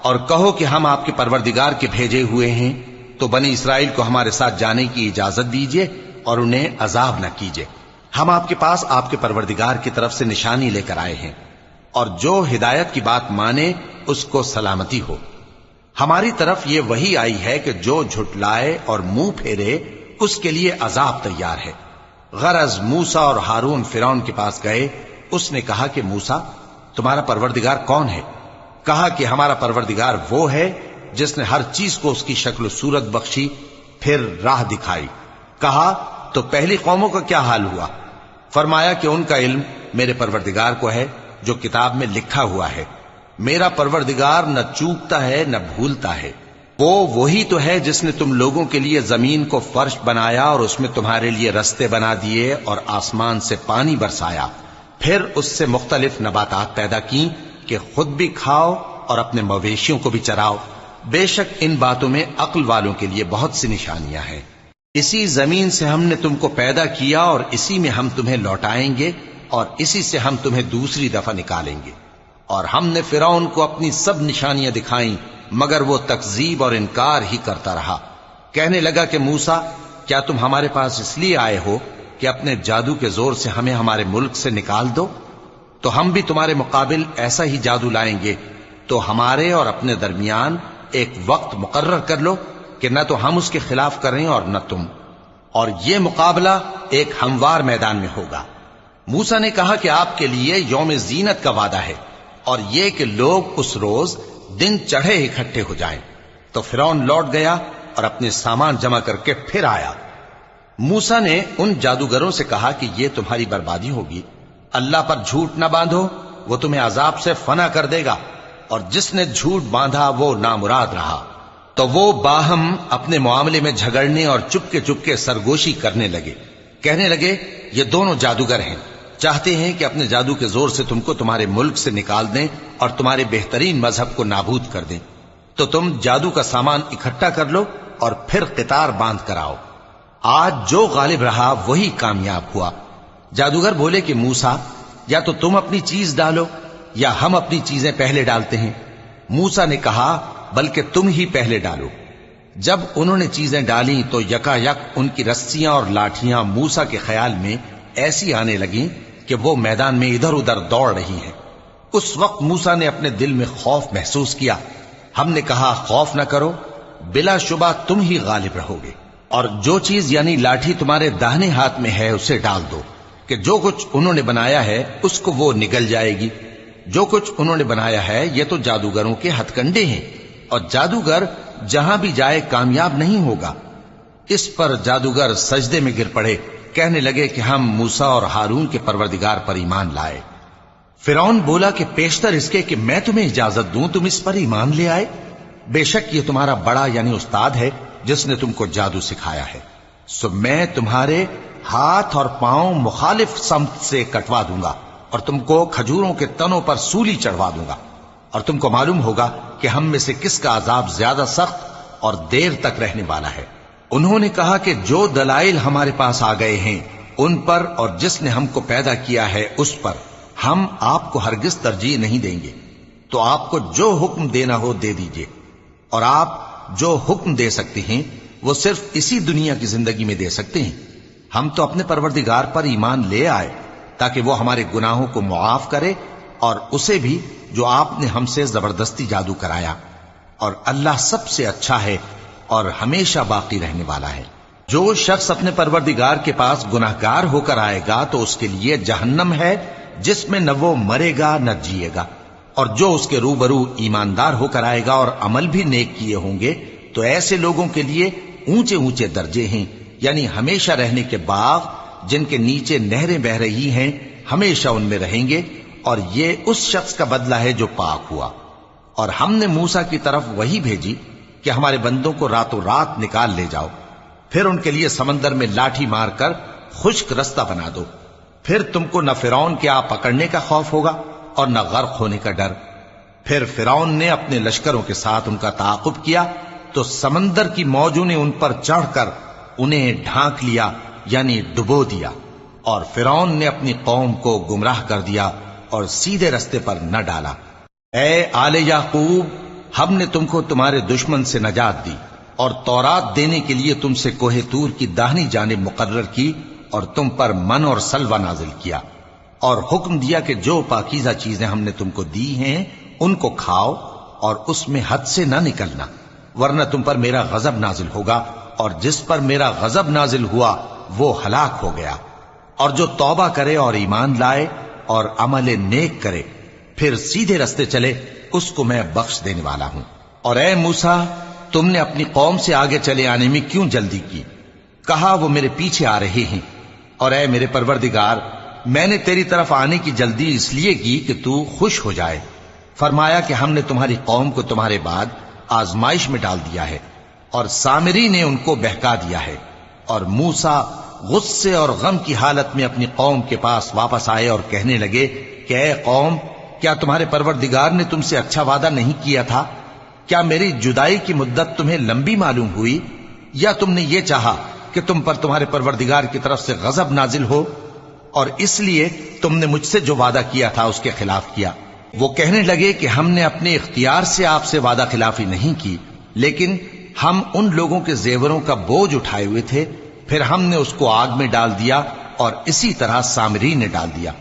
A: اور کہو کہ ہم آپ کے پروردگار کے بھیجے ہوئے ہیں، تو بنی اسرائیل کو ہمارے ساتھ جانے کی اجازت دیجیے اور انہیں عذاب نہ کیجیے۔ ہم آپ کے پاس آپ کے پروردگار کی طرف سے نشانی لے کر آئے ہیں، اور جو ہدایت کی بات مانے اس کو سلامتی ہو۔ ہماری طرف یہ وحی آئی ہے کہ جو جھٹلائے اور منہ پھیرے اس کے لیے عذاب تیار ہے۔ غرض موسیٰ اور ہارون فرعون کے پاس گئے، اس نے کہا کہ موسیٰ، تمہارا پروردگار کون ہے؟ کہا کہ ہمارا پروردگار وہ ہے جس نے ہر چیز کو اس کی شکل و صورت بخشی، پھر راہ دکھائی۔ کہا تو پہلی قوموں کا کیا حال ہوا؟ فرمایا کہ ان کا علم میرے پروردگار کو ہے جو کتاب میں لکھا ہوا ہے۔ میرا پروردگار نہ چوکتا ہے نہ بھولتا ہے۔ وہ وہی تو ہے جس نے تم لوگوں کے لیے زمین کو فرش بنایا اور اس میں تمہارے لیے رستے بنا دیے اور آسمان سے پانی برسایا، پھر اس سے مختلف نباتات پیدا کی کہ خود بھی کھاؤ اور اپنے مویشیوں کو بھی چراؤ۔ بے شک ان باتوں میں عقل والوں کے لیے بہت سی نشانیاں ہیں۔ اسی زمین سے ہم نے تم کو پیدا کیا اور اسی میں ہم تمہیں لوٹائیں گے اور اسی سے ہم تمہیں دوسری دفعہ نکالیں گے۔ اور ہم نے فرعون کو اپنی سب نشانیاں دکھائیں مگر وہ تکذیب اور انکار ہی کرتا رہا۔ کہنے لگا کہ موسیٰ، کیا تم ہمارے پاس اس لیے آئے ہو کہ اپنے جادو کے زور سے ہمیں ہمارے ملک سے نکال دو، تو ہم بھی تمہارے مقابل ایسا ہی جادو لائیں گے، تو ہمارے اور اپنے درمیان ایک وقت مقرر کر لو کہ نہ تو ہم اس کے خلاف کریں اور نہ تم، اور یہ مقابلہ ایک ہموار میدان میں ہوگا۔ موسیٰ نے کہا کہ آپ کے لیے یوم زینت کا وعدہ ہے، اور یہ کہ لوگ اس روز دن چڑھے اکٹھے ہو جائیں۔ تو فرعون لوٹ گیا اور اپنے سامان جمع کر کے پھر آیا۔ موسیٰ نے ان جادوگروں سے کہا کہ یہ تمہاری بربادی ہوگی، اللہ پر جھوٹ نہ باندھو، وہ تمہیں عذاب سے فنا کر دے گا، اور جس نے جھوٹ باندھا وہ نامراد رہا۔ تو وہ باہم اپنے معاملے میں جھگڑنے اور چپکے سرگوشی کرنے لگے، کہنے لگے یہ دونوں جادوگر ہیں، چاہتے ہیں کہ اپنے جادو کے زور سے تم کو تمہارے ملک سے نکال دیں اور تمہارے بہترین مذہب کو نابود کر دیں، تو تم جادو کا سامان اکٹھا کر لو اور پھر قطار باندھ کر آؤ۔ آج جو غالب رہا وہی کامیاب ہوا۔ جادوگر بولے کہ موسیٰ، یا تو تم اپنی چیز ڈالو یا ہم اپنی چیزیں پہلے ڈالتے ہیں۔ موسیٰ نے کہا بلکہ تم ہی پہلے ڈالو۔ جب انہوں نے چیزیں ڈالیں تو یکا یک ان کی رسیاں اور لاٹھیاں موسیٰ کے خیال میں ایسی آنے لگیں کہ وہ میدان میں ادھر ادھر دوڑ رہی ہیں۔ اس وقت موسیٰ نے اپنے دل میں خوف محسوس کیا۔ ہم نے کہا خوف نہ کرو، بلا شبہ تم ہی غالب رہو گے، اور جو چیز یعنی لاٹھی تمہارے داہنے ہاتھ میں ہے اسے ڈال دو، کہ جو کچھ انہوں نے بنایا ہے اس کو وہ نگل جائے گی۔ جو کچھ انہوں نے بنایا ہے یہ تو جادوگروں کے ہتھ کنڈے ہیں، اور جادوگر جہاں بھی جائے کامیاب نہیں ہوگا۔ اس پر جادوگر سجدے میں گر پڑے، کہنے لگے کہ ہم موسیٰ اور ہارون کے پروردگار پر ایمان لائے۔ فرعون بولا کہ پیشتر اس کے کہ میں تمہیں اجازت دوں تم اس پر ایمان لے آئے، بے شک یہ تمہارا بڑا یعنی استاد ہے جس نے تم کو جادو سکھایا ہے، سو میں تمہارے ہاتھ اور پاؤں مخالف سمت سے کٹوا دوں گا اور تم کو کھجوروں کے تنوں پر سولی چڑھوا دوں گا، اور تم کو معلوم ہوگا کہ ہم میں سے کس کا عذاب زیادہ سخت اور دیر تک رہنے والا ہے۔ انہوں نے کہا کہ جو دلائل ہمارے پاس آ گئے ہیں ان پر اور جس نے ہم کو پیدا کیا ہے اس پر ہم آپ کو ہرگز ترجیح نہیں دیں گے، تو آپ کو جو حکم دینا ہو دے دیجئے، اور آپ جو حکم دے سکتے ہیں وہ صرف اسی دنیا کی زندگی میں دے سکتے ہیں۔ ہم تو اپنے پروردگار پر ایمان لے آئے تاکہ وہ ہمارے گناہوں کو معاف کرے، اور اسے بھی جو آپ نے ہم سے زبردستی جادو کرایا، اور اللہ سب سے اچھا ہے اور ہمیشہ باقی رہنے والا ہے۔ جو شخص اپنے پروردگار کے پاس گناہگار ہو کر آئے گا تو اس کے لیے جہنم ہے جس میں نہ وہ مرے گا نہ جیے گا، اور جو اس کے روبرو ایماندار ہو کر آئے گا اور عمل بھی نیک کیے ہوں گے تو ایسے لوگوں کے لیے اونچے اونچے درجے ہیں، یعنی ہمیشہ رہنے کے باغ جن کے نیچے نہریں بہ رہی ہیں، ہمیشہ ان میں رہیں گے، اور یہ اس شخص کا بدلہ ہے جو پاک ہوا۔ اور ہم نے موسیٰ کی طرف وہی بھیجی کہ ہمارے بندوں کو راتوں رات نکال لے جاؤ، پھر ان کے لیے سمندر میں لاٹھی مار کر خشک رستہ بنا دو، پھر تم کو نہ فرعون کے آ پکڑنے کا خوف ہوگا اور نہ غرق ہونے کا ڈر۔ پھر فرعون نے اپنے لشکروں کے ساتھ ان کا تعاقب کیا تو سمندر کی موجوں نے ان پر چڑھ کر انہیں ڈھانک لیا، یعنی ڈبو دیا، اور فرعون نے اپنی قوم کو گمراہ کر دیا اور سیدھے رستے پر نہ ڈالا۔ اے آل یعقوب، ہم نے تم کو تمہارے دشمن سے نجات دی اور تورات دینے کے لیے تم سے کوہ طور کی داہنی جانب مقرر کی، اور تم پر من اور سلوہ نازل کیا، اور حکم دیا کہ جو پاکیزہ چیزیں ہم نے تم کو دی ہیں ان کو کھاؤ اور اس میں حد سے نہ نکلنا، ورنہ تم پر میرا غضب نازل ہوگا، اور جس پر میرا غضب نازل ہوا وہ ہلاک ہو گیا۔ اور جو توبہ کرے اور ایمان لائے اور عمل نیک کرے پھر سیدھے رستے چلے اس کو میں بخش دینے والا ہوں۔ اور اے موسیٰ، تم نے اپنی قوم سے آگے چلے آنے میں کیوں جلدی کی؟ کہا وہ میرے پیچھے آ رہے ہیں۔ اور اے میرے پروردگار، میں نے تیری طرف آنے کی جلدی اس لیے کی کہ تو خوش ہو جائے۔ فرمایا کہ ہم نے تمہاری قوم کو تمہارے بعد آزمائش میں ڈال دیا ہے، اور سامری نے ان کو بہکا دیا ہے۔ اور موسیٰ غصے اور غم کی حالت میں اپنی قوم کے پاس واپس آئے اور کہنے لگے کہ اے قوم، کیا تمہارے پروردگار نے تم سے اچھا وعدہ نہیں کیا تھا؟ کیا میری جدائی کی مدت تمہیں لمبی معلوم ہوئی، یا تم نے یہ چاہا کہ تم پر تمہارے پروردگار کی طرف سے غضب نازل ہو، اور اس لیے تم نے مجھ سے جو وعدہ کیا تھا اس کے خلاف کیا؟ وہ کہنے لگے کہ ہم نے اپنے اختیار سے آپ سے وعدہ خلافی نہیں کی، لیکن ہم ان لوگوں کے زیوروں کا بوجھ اٹھائے ہوئے تھے، پھر ہم نے اس کو آگ میں ڈال دیا اور اسی طرح سامری نے ڈال دیا۔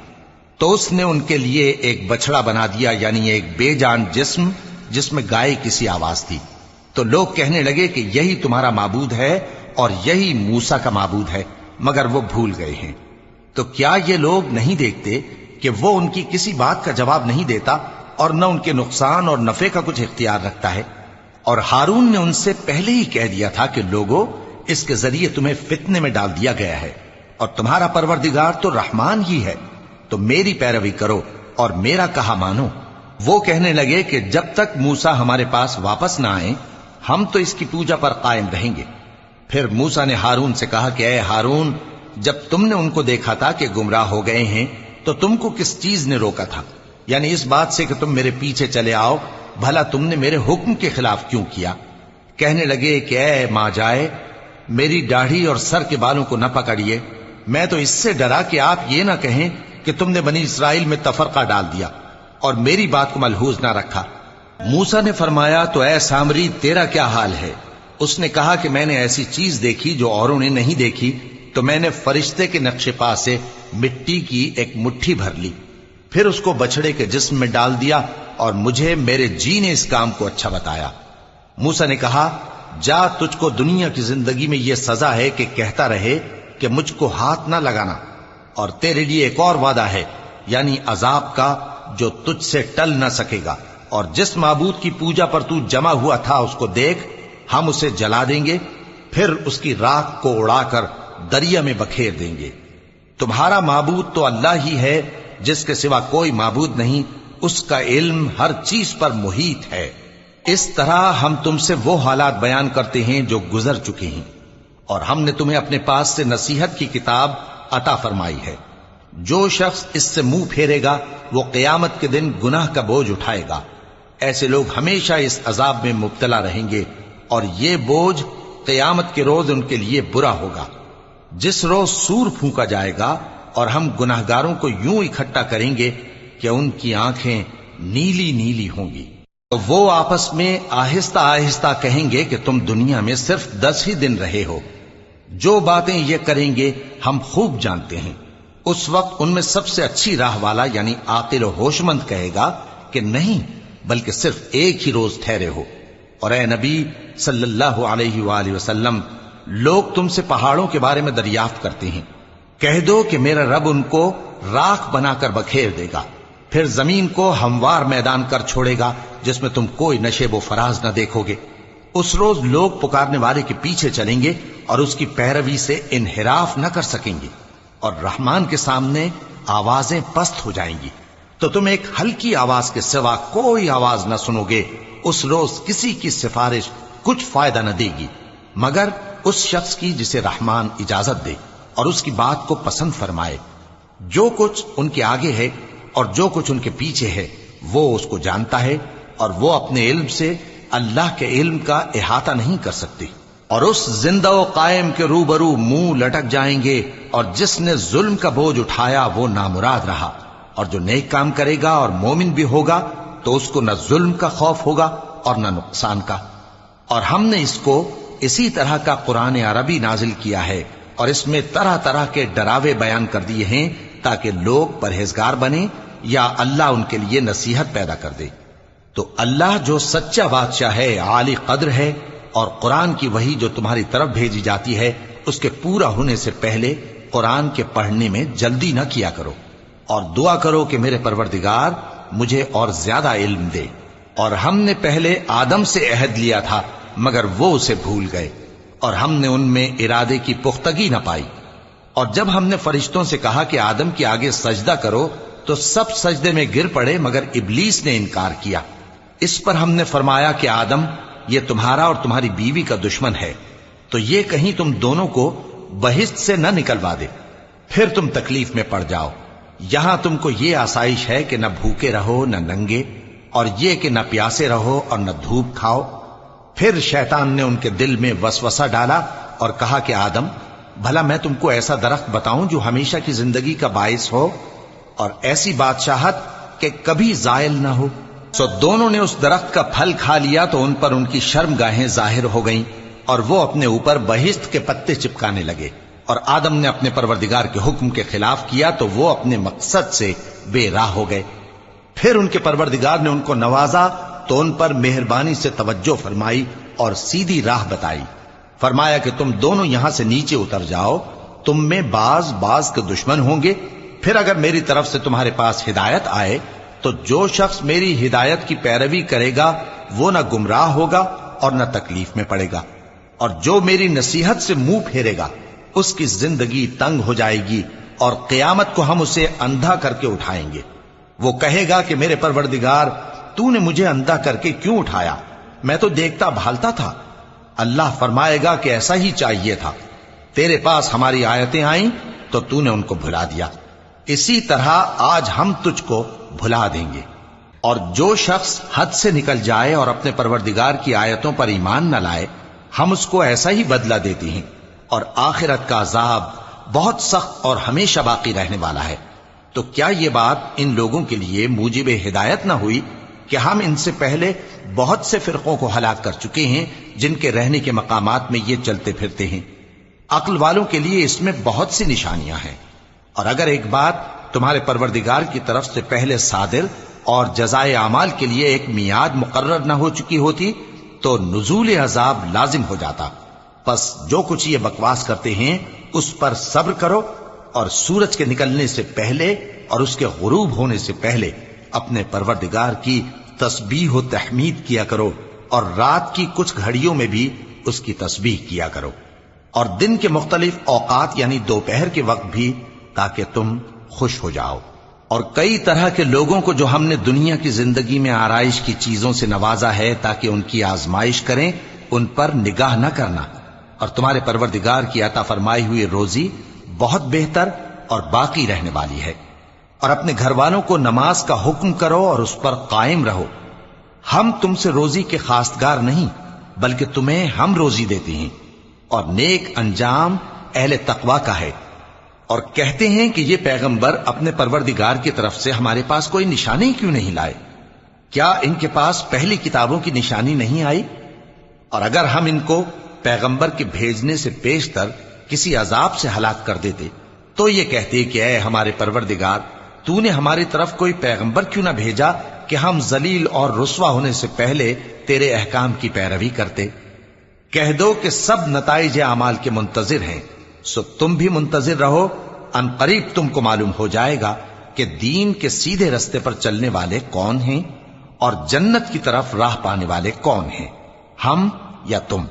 A: تو اس نے ان کے لیے ایک بچڑا بنا دیا، یعنی ایک بے جان جسم جس میں گائے کسی آواز تھی۔ تو لوگ کہنے لگے کہ یہی تمہارا معبود ہے اور یہی موسیٰ کا معبود ہے، مگر وہ بھول گئے ہیں۔ تو کیا یہ لوگ نہیں دیکھتے کہ وہ ان کی کسی بات کا جواب نہیں دیتا اور نہ ان کے نقصان اور نفع کا کچھ اختیار رکھتا ہے؟ اور ہارون نے ان سے پہلے ہی کہہ دیا تھا کہ لوگوں، اس کے ذریعے تمہیں فتنے میں ڈال دیا گیا ہے، اور تمہارا پروردگار تو رحمان ہی ہے، تو میری پیروی کرو اور میرا کہا مانو۔ وہ کہنے لگے کہ جب تک موسیٰ ہمارے پاس واپس نہ آئیں ہم تو اس کی پوجا پر قائم رہیں گے۔ پھر موسیٰ نے ہارون سے کہا کہ اے ہارون، جب تم نے ان کو دیکھا تھا کہ گمراہ ہو گئے ہیں تو تم کو کس چیز نے روکا تھا؟ یعنی اس بات سے کہ تم میرے پیچھے چلے آؤ، بھلا تم نے میرے حکم کے خلاف کیوں کیا؟ کہنے لگے کہ اے ماں جائے، میری داڑھی اور سر کے بالوں کو نہ پکڑیے، میں تو اس سے ڈرا کہ آپ یہ نہ کہیں کہ تم نے بنی اسرائیل میں تفرقہ ڈال دیا اور میری بات کو ملحوظ نہ رکھا۔ موسیٰ نے فرمایا تو اے سامری تیرا کیا حال ہے؟ اس نے کہا کہ میں نے ایسی چیز دیکھی جو اوروں نے نہیں دیکھی، تو میں نے فرشتے کے نقش پا سے مٹی کی ایک مٹھی بھر لی، پھر اس کو بچڑے کے جسم میں ڈال دیا اور مجھے میرے جی نے اس کام کو اچھا بتایا۔ موسیٰ نے کہا جا، تجھ کو دنیا کی زندگی میں یہ سزا ہے کہ کہتا رہے کہ مجھ کو ہاتھ نہ لگانا، اور تیرے لیے ایک اور وعدہ ہے، یعنی عذاب کا جو تجھ سے ٹل نہ سکے گا، اور جس معبود کی پوجا پر تو جمع ہوا تھا اس کو دیکھ، ہم اسے جلا دیں گے، پھر اس کی راکھ کو اڑا کر دریا میں بکھیر دیں گے۔ تمہارا معبود تو اللہ ہی ہے جس کے سوا کوئی معبود نہیں، اس کا علم ہر چیز پر محیط ہے۔ اس طرح ہم تم سے وہ حالات بیان کرتے ہیں جو گزر چکے ہیں، اور ہم نے تمہیں اپنے پاس سے نصیحت کی کتاب عطا فرمائی ہے۔ جو شخص اس سے منہ پھیرے گا وہ قیامت کے دن گناہ کا بوجھ اٹھائے گا۔ ایسے لوگ ہمیشہ اس عذاب میں مبتلا رہیں گے، اور یہ بوجھ قیامت کے روز ان کے لیے برا ہوگا، جس روز سور پھونکا جائے گا اور ہم گناہگاروں کو یوں اکٹھا کریں گے کہ ان کی آنکھیں نیلی نیلی ہوں گی۔ تو وہ آپس میں آہستہ آہستہ کہیں گے کہ تم دنیا میں صرف 10 ہی دن رہے ہو، جو باتیں یہ کریں گے ہم خوب جانتے ہیں۔ اس وقت ان میں سب سے اچھی راہ والا یعنی عاقل و ہوش مند کہے گا کہ نہیں، بلکہ صرف ایک ہی روز ٹھہرے ہو۔ اور اے نبی صلی اللہ علیہ وآلہ وسلم، لوگ تم سے پہاڑوں کے بارے میں دریافت کرتے ہیں، کہہ دو کہ میرا رب ان کو راکھ بنا کر بکھیر دے گا، پھر زمین کو ہموار میدان کر چھوڑے گا جس میں تم کوئی نشیب و فراز نہ دیکھو گے۔ اس روز لوگ پکارنے والے کے پیچھے چلیں گے اور اس کی پیروی سے انحراف نہ کر سکیں گے، اور رحمان کے سامنے آوازیں پست ہو جائیں گی، تو تم ایک ہلکی آواز کے سوا کوئی آواز نہ سنو گے۔ اس روز کسی کی سفارش کچھ فائدہ نہ دے گی مگر اس شخص کی جسے رحمان اجازت دے اور اس کی بات کو پسند فرمائے۔ جو کچھ ان کے آگے ہے اور جو کچھ ان کے پیچھے ہے وہ اس کو جانتا ہے، اور وہ اپنے علم سے اللہ کے علم کا احاطہ نہیں کر سکتے۔ اور اس زندہ و قائم کے روبرو منہ لٹک جائیں گے، اور جس نے ظلم کا بوجھ اٹھایا وہ نامراد رہا، اور جو نیک کام کرے گا اور مومن بھی ہوگا تو اس کو نہ ظلم کا خوف ہوگا اور نہ نقصان کا۔ اور ہم نے اس کو اسی طرح کا قرآن عربی نازل کیا ہے، اور اس میں طرح طرح کے ڈراوے بیان کر دیے ہیں تاکہ لوگ پرہیزگار بنیں یا اللہ ان کے لیے نصیحت پیدا کر دے۔ تو اللہ جو سچا بادشاہ ہے، عالی قدر ہے، اور قرآن کی وحی جو تمہاری طرف بھیجی جاتی ہے اس کے پورا ہونے سے پہلے قرآن کے پڑھنے میں جلدی نہ کیا کرو، اور دعا کرو کہ میرے پروردگار مجھے اور زیادہ علم دے۔ اور ہم نے پہلے آدم سے عہد لیا تھا مگر وہ اسے بھول گئے، اور ہم نے ان میں ارادے کی پختگی نہ پائی۔ اور جب ہم نے فرشتوں سے کہا کہ آدم کے آگے سجدہ کرو تو سب سجدے میں گر پڑے مگر ابلیس نے انکار کیا۔ اس پر ہم نے فرمایا کہ آدم، یہ تمہارا اور تمہاری بیوی کا دشمن ہے، تو یہ کہیں تم دونوں کو بہشت سے نہ نکلوا دے، پھر تم تکلیف میں پڑ جاؤ۔ یہاں تم کو یہ آسائش ہے کہ نہ بھوکے رہو نہ ننگے، اور یہ کہ نہ پیاسے رہو اور نہ دھوپ کھاؤ۔ پھر شیطان نے ان کے دل میں وسوسہ ڈالا اور کہا کہ آدم، بھلا میں تم کو ایسا درخت بتاؤں جو ہمیشہ کی زندگی کا باعث ہو اور ایسی بادشاہت کہ کبھی زائل نہ ہو؟ سو دونوں نے اس درخت کا پھل کھا لیا تو ان پر ان کی شرم گاہیں ظاہر ہو گئیں، اور وہ اپنے اوپر بہشت کے پتے چپکانے لگے، اور آدم نے اپنے پروردگار کے حکم کے خلاف کیا تو وہ اپنے مقصد سے بے راہ ہو گئے۔ پھر ان کے پروردگار نے ان کو نوازا تو ان پر مہربانی سے توجہ فرمائی اور سیدھی راہ بتائی۔ فرمایا کہ تم دونوں یہاں سے نیچے اتر جاؤ، تم میں بعض کے دشمن ہوں گے، پھر اگر میری طرف سے تمہارے پاس ہدایت آئے تو جو شخص میری ہدایت کی پیروی کرے گا وہ نہ گمراہ ہوگا اور نہ تکلیف میں پڑے گا، اور جو میری نصیحت سے منہ پھیرے گا اس کی زندگی تنگ ہو جائے گی، اور قیامت کو ہم اسے اندھا کر کے اٹھائیں گے۔ وہ کہے گا کہ میرے پروردگار تو نے مجھے اندھا کر کے کیوں اٹھایا، میں تو دیکھتا بھالتا تھا۔ اللہ فرمائے گا کہ ایسا ہی چاہیے تھا، تیرے پاس ہماری آیتیں آئیں تو تو نے ان کو بھلا دیا، اسی طرح آج ہم تجھ کو بھلا دیں گے۔ اور جو شخص حد سے نکل جائے اور اپنے پروردگار کی آیتوں پر ایمان نہ لائے ہم اس کو ایسا ہی بدلہ دیتے ہیں، اور آخرت کا عذاب بہت سخت اور ہمیشہ باقی رہنے والا ہے۔ تو کیا یہ بات ان لوگوں کے لیے موجب ہدایت نہ ہوئی کہ ہم ان سے پہلے بہت سے فرقوں کو ہلاک کر چکے ہیں جن کے رہنے کے مقامات میں یہ چلتے پھرتے ہیں۔ عقل والوں کے لیے اس میں بہت سی نشانیاں ہیں، اور اگر ایک بات تمہارے پروردگار کی طرف سے پہلے صادر اور جزائے اعمال کے لیے ایک میعاد مقرر نہ ہو چکی ہوتی تو نزول عذاب لازم ہو جاتا۔ پس جو کچھ یہ بکواس کرتے ہیں اس پر صبر کرو، اور سورج کے نکلنے سے پہلے اور اس کے غروب ہونے سے پہلے اپنے پروردگار کی تسبیح و تحمید کیا کرو، اور رات کی کچھ گھڑیوں میں بھی اس کی تسبیح کیا کرو، اور دن کے مختلف اوقات یعنی دوپہر کے وقت بھی، تاکہ تم خوش ہو جاؤ۔ اور کئی طرح کے لوگوں کو جو ہم نے دنیا کی زندگی میں آرائش کی چیزوں سے نوازا ہے تاکہ ان کی آزمائش کریں، ان پر نگاہ نہ کرنا، اور تمہارے پروردگار کی عطا فرمائی ہوئی روزی بہت بہتر اور باقی رہنے والی ہے۔ اور اپنے گھر والوں کو نماز کا حکم کرو اور اس پر قائم رہو۔ ہم تم سے روزی کے خواستگار نہیں بلکہ تمہیں ہم روزی دیتے ہیں، اور نیک انجام اہل تقوی کا ہے۔ اور کہتے ہیں کہ یہ پیغمبر اپنے پروردگار کی طرف سے ہمارے پاس کوئی نشانی کیوں نہیں لائے؟ کیا ان کے پاس پہلی کتابوں کی نشانی نہیں آئی؟ اور اگر ہم ان کو پیغمبر کے بھیجنے سے پیشتر کسی عذاب سے ہلاک کر دیتے تو یہ کہتے کہ اے ہمارے پروردگار تو نے ہماری طرف کوئی پیغمبر کیوں نہ بھیجا کہ ہم ذلیل اور رسوا ہونے سے پہلے تیرے احکام کی پیروی کرتے۔ کہہ دو کہ سب نتائج اعمال کے منتظر ہیں، سو تم بھی منتظر رہو، ان قریب تم کو معلوم ہو جائے گا کہ دین کے سیدھے رستے پر چلنے والے کون ہیں اور جنت کی طرف راہ پانے والے کون ہیں، ہم یا تم۔